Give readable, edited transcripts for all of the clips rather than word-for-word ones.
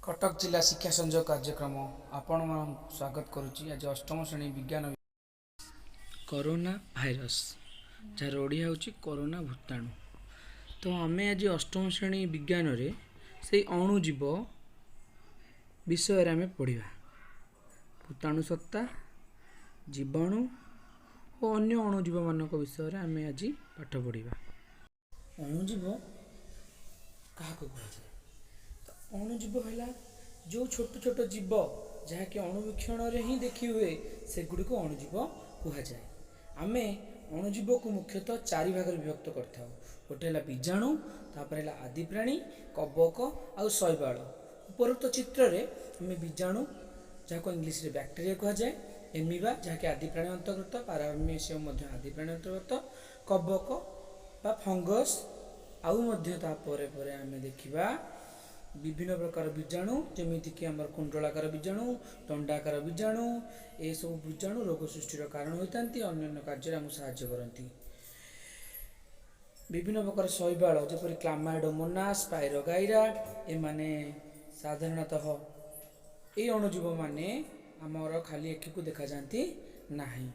कटक जिला शिक्षा संयोग कार्यक्रम आपण स्वागत करुच्ची। आज अष्टम श्रेणी विज्ञान कोरोना भाइरस जार ओडिया होची कोरोना भूताणु। तो आमे आज अष्टम श्रेणी विज्ञान रे से अणुजीव विषय रे आमे पढ़िबा। भूताणु सत्ता, जीवाणु और अन्य अणुजीव मानक विषय रे आमे आज पाठ पढ़िबा। अणुजीव काहाको कहै? अणुजीव है जो छोट छोट जीव जहाँकि अणुवीक्षण ही देखी हुए से गुड़ी को अणुजीव कहुए। आम अणुजीव को मुख्यतः चारि भाग विभक्त कर गोटे बीजाणु, तापर आदि प्राणी, कवक आउ शैवाल। उपरोक्त चित्र रे आम बीजाणु जहाँ इंग्लीश रे बैक्टेरिया कहुए, एमिबा जहाँकि आदि प्राणी अंतर्गत, पारामीशियम आदि प्राणी अंतर्गत, कवक बा फंगस आउ आम देखा विभिन्न प्रकार बीजाणु जमीक आम कुंडलाकार बीजाणु, दंडाकार बीजाणु। ये सब बीजाणु रोग सृष्टिर कारण होता अन्य कार्य आमको साहाय्य करती। विभिन्न प्रकार शैवाल जपरी क्लामाइडोमोनास, स्पाइरोगाइरा एमाने साधारणतः ये अणुजीव माने आमर खाली एक को देखा जाती नहीं।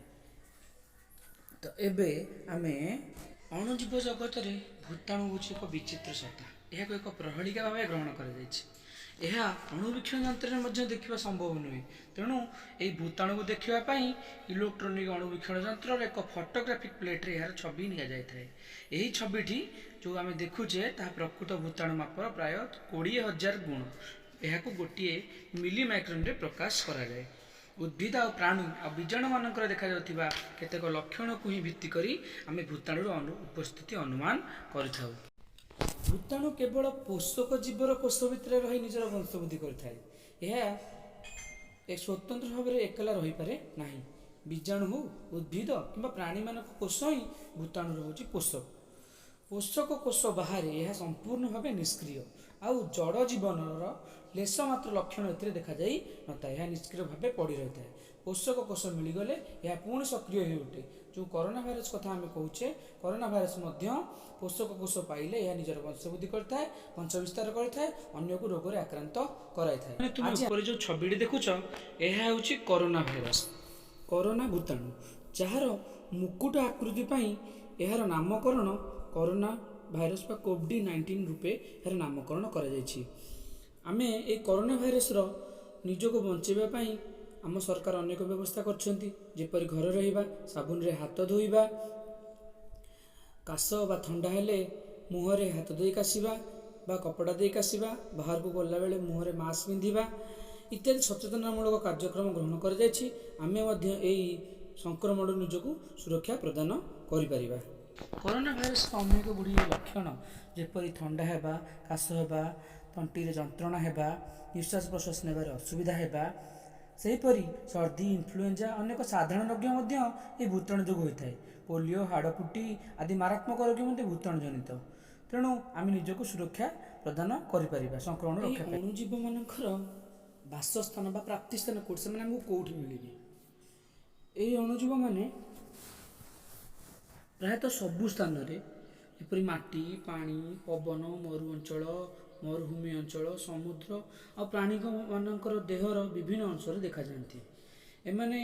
तो एबे आमे अणुजीव जगत रे भूताणु हूँ एक विचित्र सत्ता। यह एक प्रहलिका भाव ग्रहण कर अणुवीक्षण यंत्र देखा संभव नुहे। तेणु यही भूताणु को देखापी इलेक्ट्रोनिक अणुवीक्षण यंत्र एक फोटोग्राफिक प्लेट रे यार छवि नि जाए। यही छविटी जो आम देखुचे ता प्रकृत भूताणु मापर प्राय 20,000 गुण। यह गोटे मिली माइक्रोन रे प्रकाश कराए। उद्भिद और प्राणी और बीजाणु मानक देखा केतेक लक्षण को ही भित्ति करी आम भूताणुर उपस्थिति अनुमान करिथाउ। भूताणु केवल पोषक जीवर कोष भितर रही निजर वंशवृद्धि करथाए। एक स्वतंत्र भाव में एकला रही पारे नहीं। बीजाणु हो उद्भिद किंबा प्राणी मानक कोष ही भूताणु होची पोषक। पोषक कोष बाहर यह संपूर्ण भाव निष्क्रिय आउ जड़ जीवन लेस मात्र लक्षण ए देखा जाई नता। यह निष्क्रिय भाव पड़ी रही है। पोषक कोष मिलगले यह पुणी सक्रिय हो उठे। जो कोरोना भाइरस कथा आम कहूचे, कोरोना भाइरस पोषक कोष पाइले यह निजर वंशवृद्धि करता है, वंश विस्तार करता है, अन्य को रोग आक्रांत कराए। तुम ऊपर जो छवि देखुच यह हूँ कोरोना भाइरस, कोरोना भूताणु जार मुकुट आकृति यार नामकरण कोरोना भाइरस बा कोविड-19 रूपे यार नामकरण कर। आमे ए कोरोना भाइरस निज को बचाइवाई आम सरकार अनेक व्यवस्था करपरि घर रहा, साबुन रे हाथ धोइबा, काश बा ठंडा हेले मुहरे हाथ दे काशिबा बा कपड़ा दे काशिबा, बाहर को गला बेले मुहरे मास्क पिंधिबा इत्यादि सचेतनामूलक कार्यक्रम ग्रहण कर जायछि। आमे मध्य एई संक्रमण निजको सुरक्षा प्रदान करिपारिबा। कोरोना भाइरस अनेक गुड़ी लक्षण जेपरी ठंडा हेबा, काश हेबा, तंटी जंत्रणा हेबा, निश्वास प्रश्वास नेबार असुविधा हेबा, सेहीपरि सर्दी, इन्फ्लुएंजा अनेक साधारण रोग ये भूताणु जोग होता है। पोलियो, हाड़फुटी आदि मारात्मक रोग भूताणु जनित। तेणु आम निजक सुरक्षा प्रदान करिपारिबा संक्रमण रक्षा। अणुजीव मानकर बासस्थान बा प्राप्ति स्थान कोड से आमको कौटी मिलिबे? यही अणुजीव माने प्रायतः सबु स्थान रे एपरि माटी, पानी, पवन, मरु अंचल, मरुभूमि अंचल, समुद्र और प्राणी मानकर देहर विभिन्न अंश देखा जाती। एमाने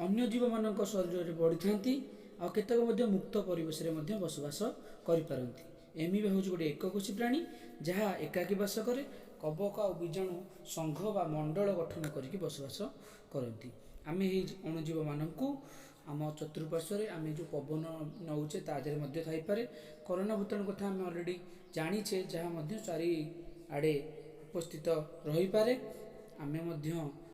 अन्य जीव मानक शरीर में बढ़ी था और केतक मुक्त परिवेश में बसवास करिपारंती। एमिबा हूँ गोटे एककोशी प्राणी जहाँ एकाकी बास करे। कवक और बीजाणु संघ बा मंडल गठन करके बसवास करती। आम यही अणुजीव मानक आम चतुर्पार्श्व आम जो पवन नौचे तादेह थाईपे। कोरोना भूताणु कथा आम अलरेडी जानीचे जहाँ चारि आड़े उपस्थित रही पारे। आमे